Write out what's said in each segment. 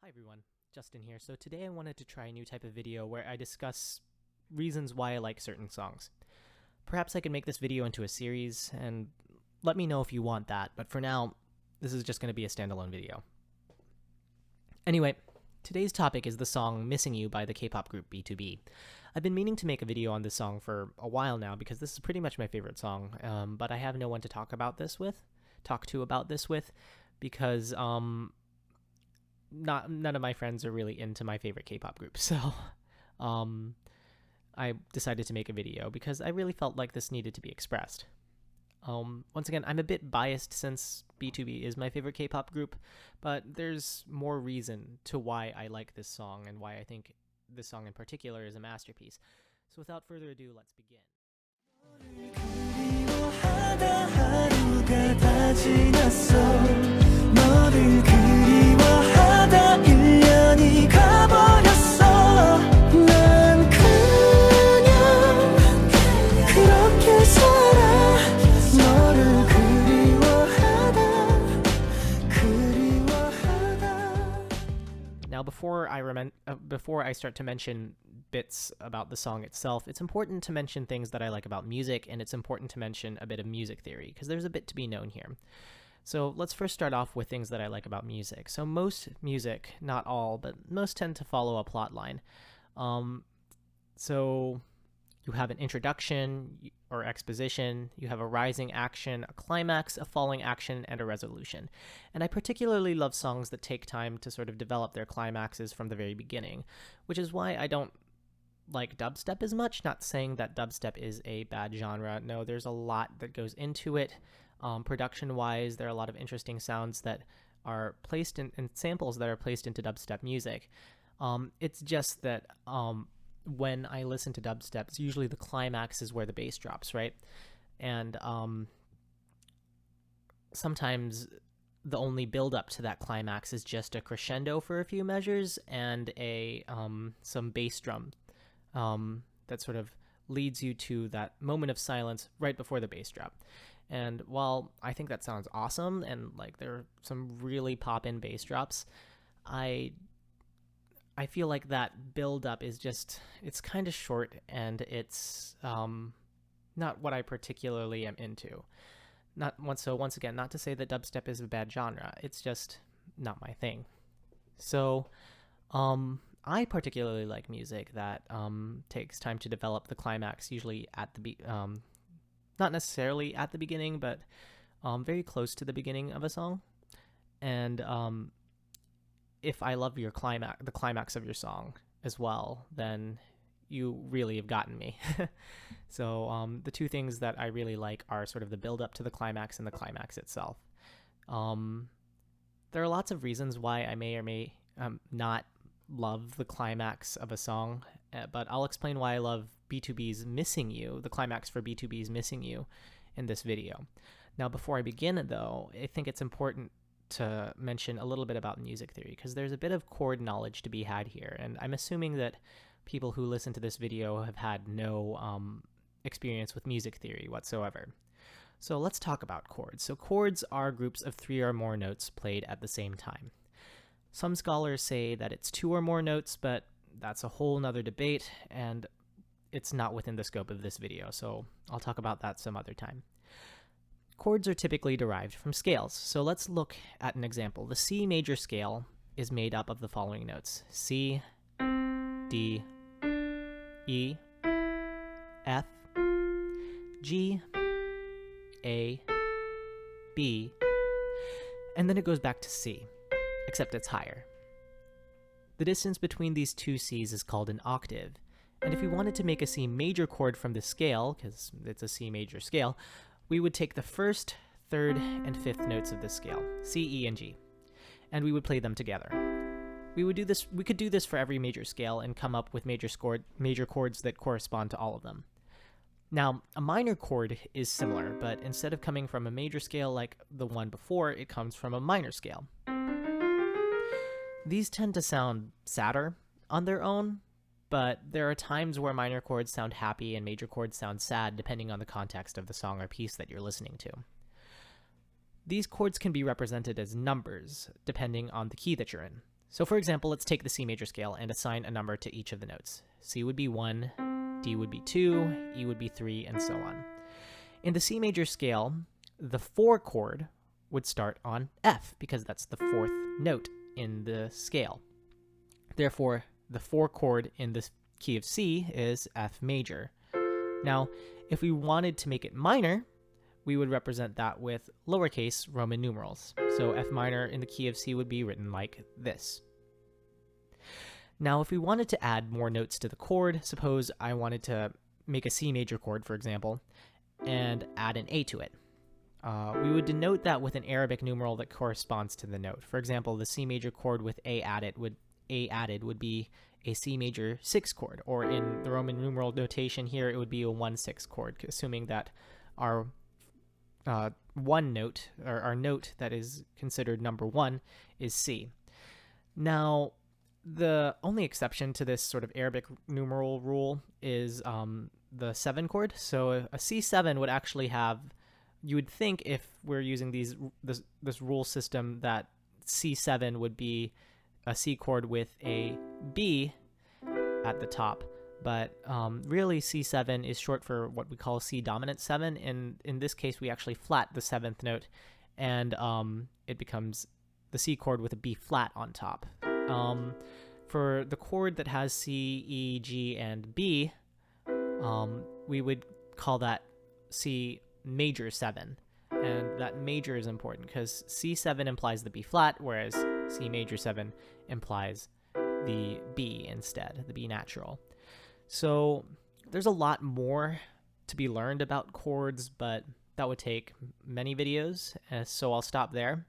Hi everyone, Justin here. So today I wanted to try a new type of video where I discuss reasons why I like certain songs. Perhaps I could make this video into a series, and let me know if you want that, but for now, this is just going to be a standalone video. Anyway, today's topic is the song Missing You by the K-pop group BTOB. I've been meaning to make a video on this song for a while now because this is pretty much my favorite song, but I have no one to talk to about this with, because none of my friends are really into my favorite K-pop group, so I decided to make a video because I really felt like this needed to be expressed. Once again, I'm a bit biased since BTOB is my favorite K-pop group, but there's more reason to why I like this song and why I think this song in particular is a masterpiece. So without further ado, let's begin. Now, before I start to mention bits about the song itself, it's important to mention things that I like about music, and it's important to mention a bit of music theory, because there's a bit to be known here. So let's first start off with things that I like about music. So most music, not all, but most tend to follow a plot line. So you have an introduction or exposition, you have a rising action, a climax, a falling action, and a resolution. And I particularly love songs that take time to sort of develop their climaxes from the very beginning, which is why I don't like dubstep as much. Not saying that dubstep is a bad genre. No, there's a lot that goes into it. Production-wise, there are a lot of interesting sounds that are placed in samples that are placed into dubstep music. It's just that when I listen to dubstep, usually the climax is where the bass drops, right? And sometimes the only build up to that climax is just a crescendo for a few measures and some bass drum that sort of leads you to that moment of silence right before the bass drop. And while I think that sounds awesome and like there are some really pop-in bass drops, I feel like that build-up is just, it's kind of short, and it's not what I particularly am into. Once again, not to say that dubstep is a bad genre, it's just not my thing. So I particularly like music that takes time to develop the climax, usually at the not necessarily at the beginning, but very close to the beginning of a song. And if I love the climax of your song as well, then you really have gotten me. So the two things that I really like are sort of the build up to the climax and the climax itself. There are lots of reasons why I may or may not love the climax of a song, but I'll explain why I love BTOB's Missing You, the climax for BTOB's Missing You, in this video. Now, before I begin, though, I think it's important to mention a little bit about music theory, because there's a bit of chord knowledge to be had here, and I'm assuming that people who listen to this video have had no experience with music theory whatsoever. So let's talk about chords. So chords are groups of 3 or more notes played at the same time. Some scholars say that it's 2 or more notes, but that's a whole nother debate, and it's not within the scope of this video, so I'll talk about that some other time. Chords are typically derived from scales, so let's look at an example. The C major scale is made up of the following notes: C, D, E, F, G, A, B, and then it goes back to C, except it's higher. The distance between these two Cs is called an octave, and if we wanted to make a C major chord from this scale, because it's a C major scale, we would take the first, third, and fifth notes of this scale, C, E, and G, and we would play them together. We could do this for every major scale and come up with major chords that correspond to all of them. Now, a minor chord is similar, but instead of coming from a major scale like the one before, it comes from a minor scale. These tend to sound sadder on their own, but there are times where minor chords sound happy and major chords sound sad depending on the context of the song or piece that you're listening to. These chords can be represented as numbers, depending on the key that you're in. So for example, let's take the C major scale and assign a number to each of the notes. C would be 1, D would be 2, E would be 3, and so on. In the C major scale, the 4 chord would start on F because that's the 4th note in the scale. Therefore, the 4 chord in the key of C is F major. Now, if we wanted to make it minor, we would represent that with lowercase Roman numerals. So F minor in the key of C would be written like this. Now, if we wanted to add more notes to the chord, suppose I wanted to make a C major chord, for example, and add an A to it. We would denote that with an Arabic numeral that corresponds to the note. For example, the C major chord with A added would be a C major 6 chord, or in the Roman numeral notation here, it would be a 1/6 chord, assuming that our one note, or our note that is considered number 1, is C. Now, the only exception to this sort of Arabic numeral rule is the 7 chord. So a C7 would actually have, you would think if we're using this rule system, that C7 would be a C chord with a B at the top. But really C7 is short for what we call C dominant 7, and in this case we actually flat the 7th note, and it becomes the C chord with a B flat on top. For the chord that has C, E, G, and B, we would call that C major 7, and that major is important because C7 implies the B flat, whereas C major 7 implies the B instead, the B natural. So there's a lot more to be learned about chords, but that would take many videos, so I'll stop there.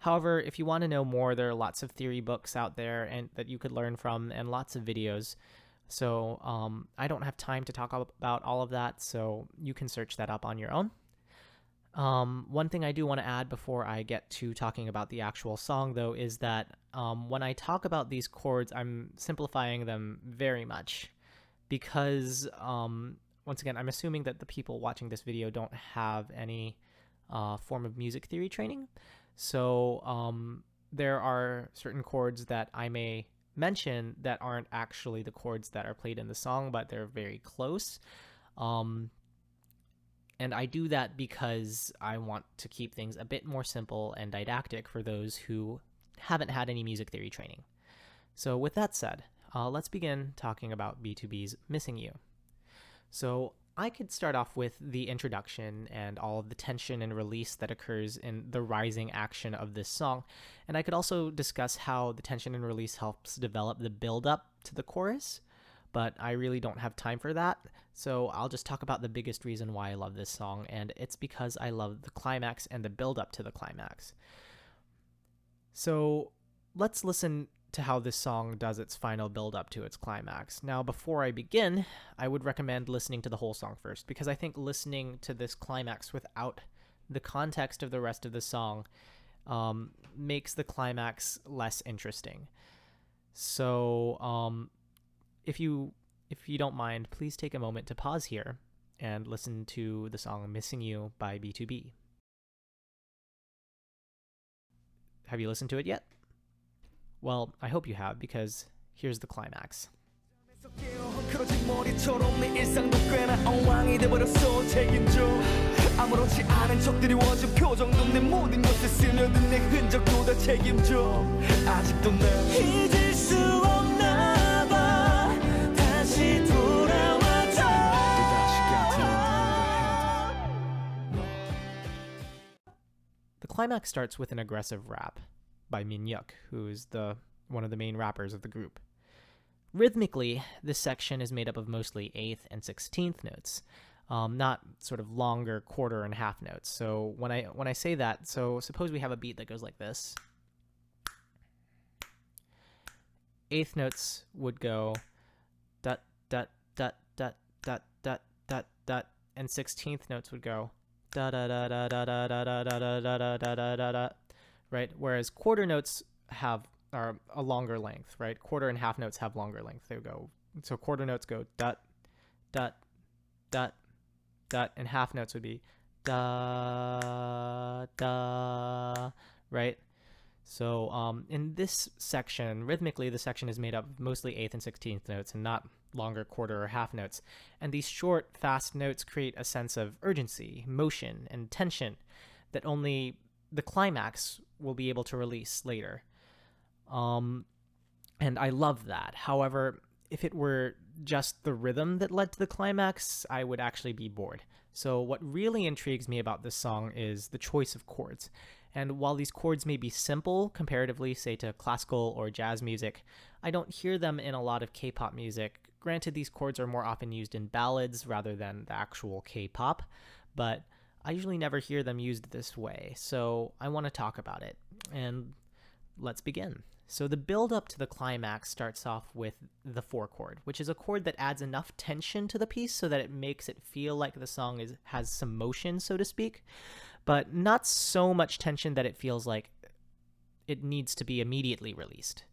However, if you want to know more, there are lots of theory books out there and that you could learn from, and lots of videos. So I don't have time to talk about all of that, so you can search that up on your own. One thing I do want to add before I get to talking about the actual song, though, is that when I talk about these chords, I'm simplifying them very much because, once again, I'm assuming that the people watching this video don't have any form of music theory training. So there are certain chords that I may mention that aren't actually the chords that are played in the song, but they're very close. And I do that because I want to keep things a bit more simple and didactic for those who haven't had any music theory training. So with that said, let's begin talking about BTOB's Missing You. So I could start off with the introduction and all of the tension and release that occurs in the rising action of this song, and I could also discuss how the tension and release helps develop the build-up to the chorus, but I really don't have time for that, so I'll just talk about the biggest reason why I love this song, and it's because I love the climax and the build-up to the climax. So let's listen to how this song does its final build up to its climax. Now, before I begin, I would recommend listening to the whole song first, because I think listening to this climax without the context of the rest of the song makes the climax less interesting. So if you don't mind, please take a moment to pause here and listen to the song Missing You by BTOB. Have you listened to it yet? Well, I hope you have, because here's the climax. The climax starts with an aggressive rap by Minhyuk, who's one of the main rappers of the group. Rhythmically, this section is made up of mostly 8th and 16th notes, not sort of longer quarter and half notes. So when I say that, so suppose we have a beat that goes like this. 8th notes would go dot dot dot dot dot dot dot dot, and 16th notes would go da da da da da da da da da da da da da da. Right? Whereas quarter notes are a longer length, right? Quarter and half notes have longer length. So quarter notes go dot, dot, dot, dot, and half notes would be da, da, right? So in this section, rhythmically, the section is made up of mostly 8th and 16th notes and not longer quarter or half notes. And these short, fast notes create a sense of urgency, motion, and tension that only the climax will be able to release later. And I love that. However, if it were just the rhythm that led to the climax, I would actually be bored. So what really intrigues me about this song is the choice of chords. And while these chords may be simple comparatively, say, to classical or jazz music, I don't hear them in a lot of K-pop music. Granted, these chords are more often used in ballads rather than the actual K-pop, but I usually never hear them used this way, so I want to talk about it. And let's begin. So the build up to the climax starts off with the 4 chord, which is a chord that adds enough tension to the piece so that it makes it feel like the song has some motion, so to speak, but not so much tension that it feels like it needs to be immediately released.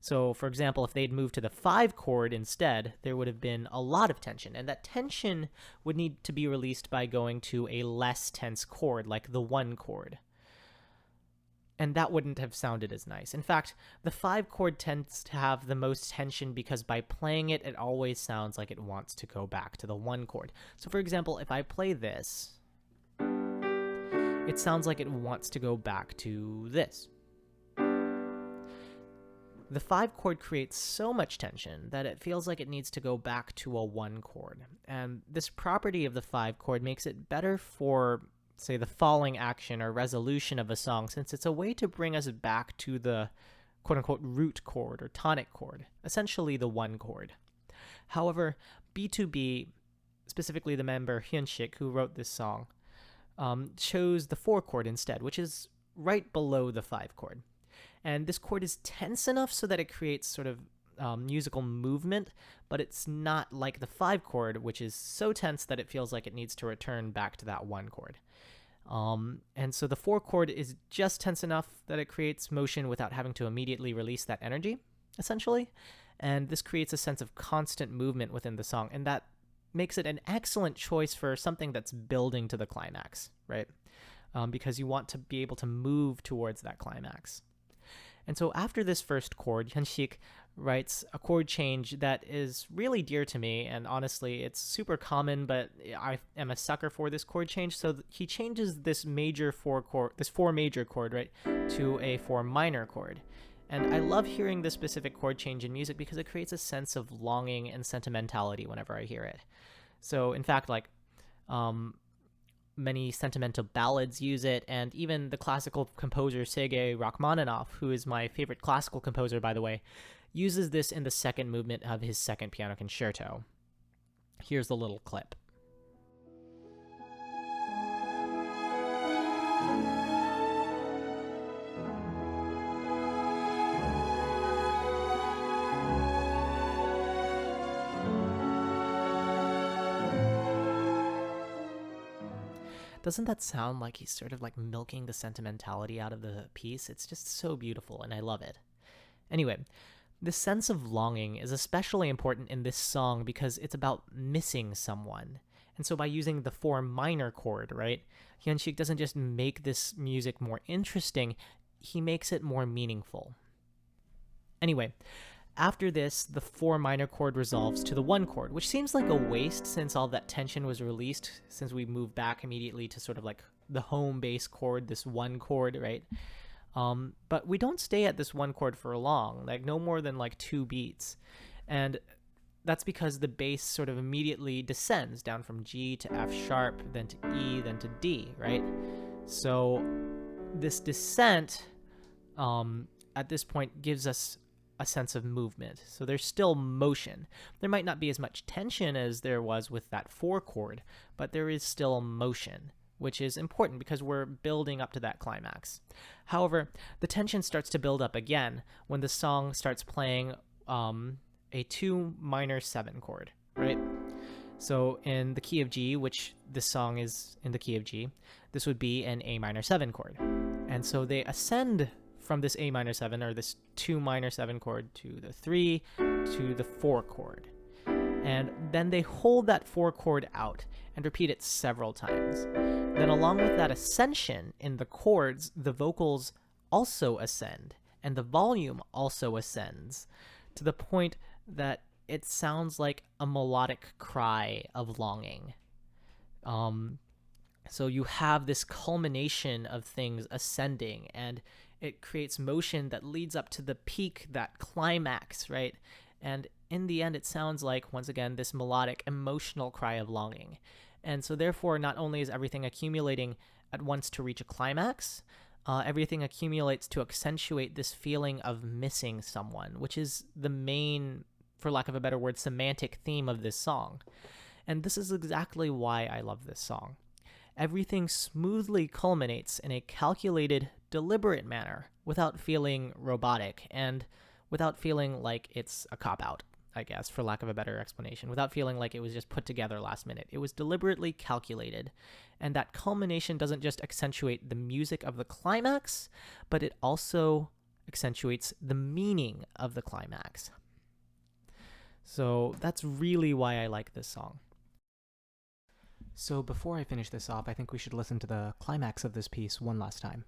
So, for example, if they'd moved to the 5 chord instead, there would have been a lot of tension, and that tension would need to be released by going to a less tense chord, like the 1 chord. And that wouldn't have sounded as nice. In fact, the 5 chord tends to have the most tension because by playing it, it always sounds like it wants to go back to the 1 chord. So, for example, if I play this, it sounds like it wants to go back to this. The 5 chord creates so much tension that it feels like it needs to go back to a 1 chord. And this property of the 5 chord makes it better for, say, the falling action or resolution of a song, since it's a way to bring us back to the quote-unquote root chord or tonic chord, essentially the 1 chord. However, BTOB, specifically the member Hyunshik who wrote this song, chose the 4 chord instead, which is right below the 5 chord. And this chord is tense enough so that it creates sort of musical movement, but it's not like the 5 chord, which is so tense that it feels like it needs to return back to that 1 chord. And so the 4 chord is just tense enough that it creates motion without having to immediately release that energy, essentially. And this creates a sense of constant movement within the song, and that makes it an excellent choice for something that's building to the climax, right? Because you want to be able to move towards that climax. And so after this first chord, Hyunshik writes a chord change that is really dear to me, and honestly, it's super common, but I am a sucker for this chord change. So he changes this 4 major chord, right, to a 4 minor chord. And I love hearing this specific chord change in music because it creates a sense of longing and sentimentality whenever I hear it. So in fact, like, many sentimental ballads use it, and even the classical composer Sergei Rachmaninoff, who is my favorite classical composer, by the way, uses this in the second movement of his second piano concerto. Here's the little clip. Doesn't that sound like he's sort of like milking the sentimentality out of the piece? It's just so beautiful, and I love it. Anyway, this sense of longing is especially important in this song because it's about missing someone. And so by using the 4 minor chord, right, Hyunshik doesn't just make this music more interesting, he makes it more meaningful. Anyway, after this, the 4 minor chord resolves to the 1 chord, which seems like a waste since all that tension was released, since we moved back immediately to sort of like the home base chord, this 1 chord, right? But we don't stay at this 1 chord for long, like no more than like 2 beats. And that's because the bass sort of immediately descends down from G to F sharp, then to E, then to D, right? So this descent at this point gives us a sense of movement. So there's still motion. There might not be as much tension as there was with that 4 chord, but there is still motion, which is important because we're building up to that climax. However, the tension starts to build up again when the song starts playing a 2 minor 7 chord, right? So in the key of G, which this song is in the key of G, this would be an A minor 7 chord. And so they ascend from this A minor 7, or this 2 minor 7 chord, to the 3, to the 4 chord. And then they hold that 4 chord out and repeat it several times. Then along with that ascension in the chords, the vocals also ascend, and the volume also ascends to the point that it sounds like a melodic cry of longing. So you have this culmination of things ascending, and it creates motion that leads up to the peak, that climax, right? And in the end, it sounds like, once again, this melodic, emotional cry of longing. And so therefore, not only is everything accumulating at once to reach a climax, everything accumulates to accentuate this feeling of missing someone, which is the main, for lack of a better word, semantic theme of this song. And this is exactly why I love this song. Everything smoothly culminates in a calculated, deliberate manner without feeling robotic and without feeling like it's a cop-out, I guess, for lack of a better explanation, without feeling like it was just put together last minute. It was deliberately calculated, and that culmination doesn't just accentuate the music of the climax, but it also accentuates the meaning of the climax. So that's really why I like this song. So before I finish this off, I think we should listen to the climax of this piece one last time.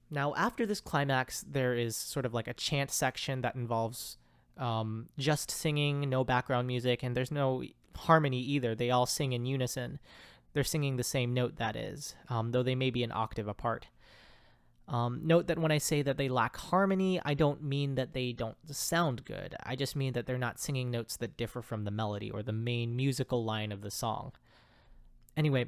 Now, after this climax, there is sort of like a chant section that involves just singing, no background music, and there's no harmony either. They all sing in unison. They're singing the same note, that is, though they may be an octave apart. Note that when I say that they lack harmony, I don't mean that they don't sound good. I just mean that they're not singing notes that differ from the melody or the main musical line of the song. Anyway,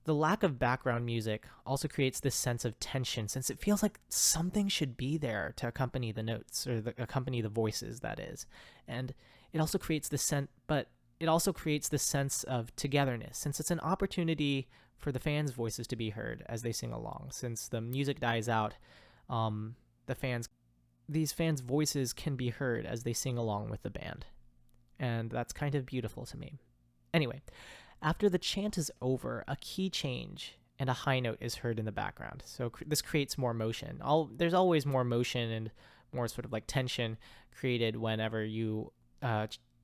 the lack of background music also creates this sense of tension, since it feels like something should be there to accompany the notes, or accompany the voices, that is. And it also creates this sense of togetherness, since it's an opportunity for the fans' voices to be heard as they sing along. Since the music dies out, these fans' voices can be heard as they sing along with the band. And that's kind of beautiful to me. Anyway, after the chant is over, a key change and a high note is heard in the background. So this creates more motion. There's always more motion and more sort of like tension created whenever you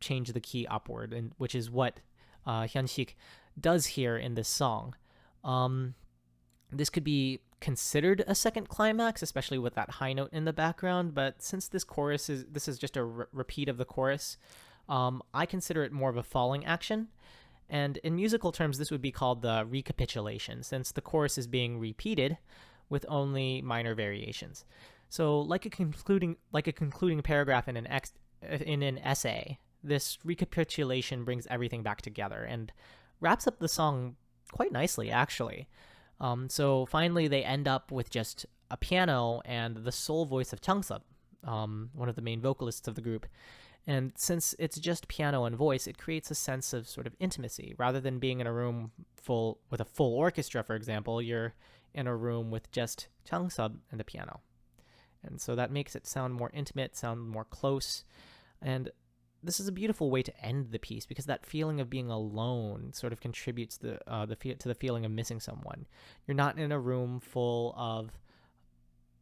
change the key upward, and which is what Hyunsik does here in this song. This could be considered a second climax, especially with that high note in the background, but since this is just a repeat of the chorus, I consider it more of a falling action. And in musical terms, this would be called the recapitulation, since the chorus is being repeated with only minor variations. So, like a concluding paragraph in an essay, this recapitulation brings everything back together and wraps up the song quite nicely, actually. So finally, they end up with just a piano and the sole voice of Changsub, one of the main vocalists of the group. And since it's just piano and voice, it creates a sense of sort of intimacy. Rather than being in a room with a full orchestra, for example, you're in a room with just Changsub and the piano. And so that makes it sound more intimate, sound more close. And this is a beautiful way to end the piece, because that feeling of being alone sort of contributes to the feeling of missing someone. You're not in a room full of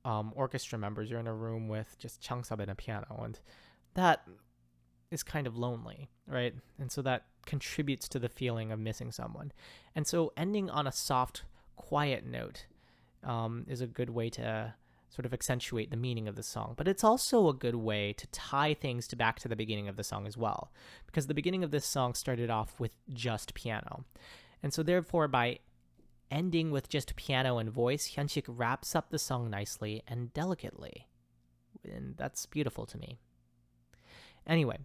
orchestra members. You're in a room with just Changsub and a piano. And that is kind of lonely, right? And so that contributes to the feeling of missing someone. And so ending on a soft, quiet note is a good way to sort of accentuate the meaning of the song. But it's also a good way to tie things back to the beginning of the song as well, because the beginning of this song started off with just piano. And so therefore, by ending with just piano and voice, Hyunsik wraps up the song nicely and delicately. And that's beautiful to me. Anyway,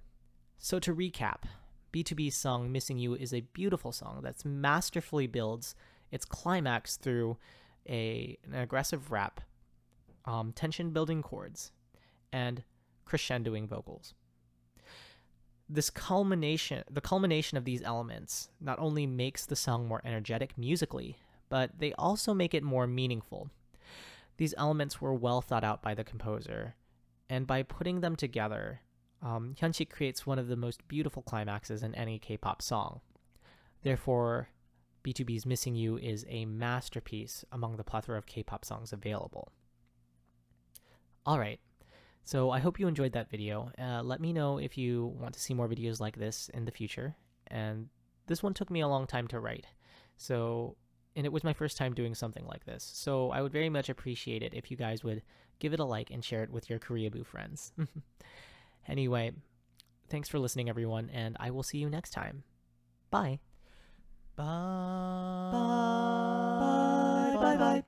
so to recap, BTOB's song Missing You is a beautiful song that masterfully builds its climax through an aggressive rap, tension-building chords, and crescendoing vocals. The culmination of these elements not only makes the song more energetic musically, but they also make it more meaningful. These elements were well thought out by the composer, and by putting them together, Hyunshik creates one of the most beautiful climaxes in any K-pop song. Therefore, BTOB's Missing You is a masterpiece among the plethora of K-pop songs available. Alright, so I hope you enjoyed that video. Let me know if you want to see more videos like this in the future. And this one took me a long time to write, and it was my first time doing something like this. So I would very much appreciate it if you guys would give it a like and share it with your Koreaboo friends. Anyway, thanks for listening, everyone, and I will see you next time. Bye. Bye. Bye. Bye. Bye.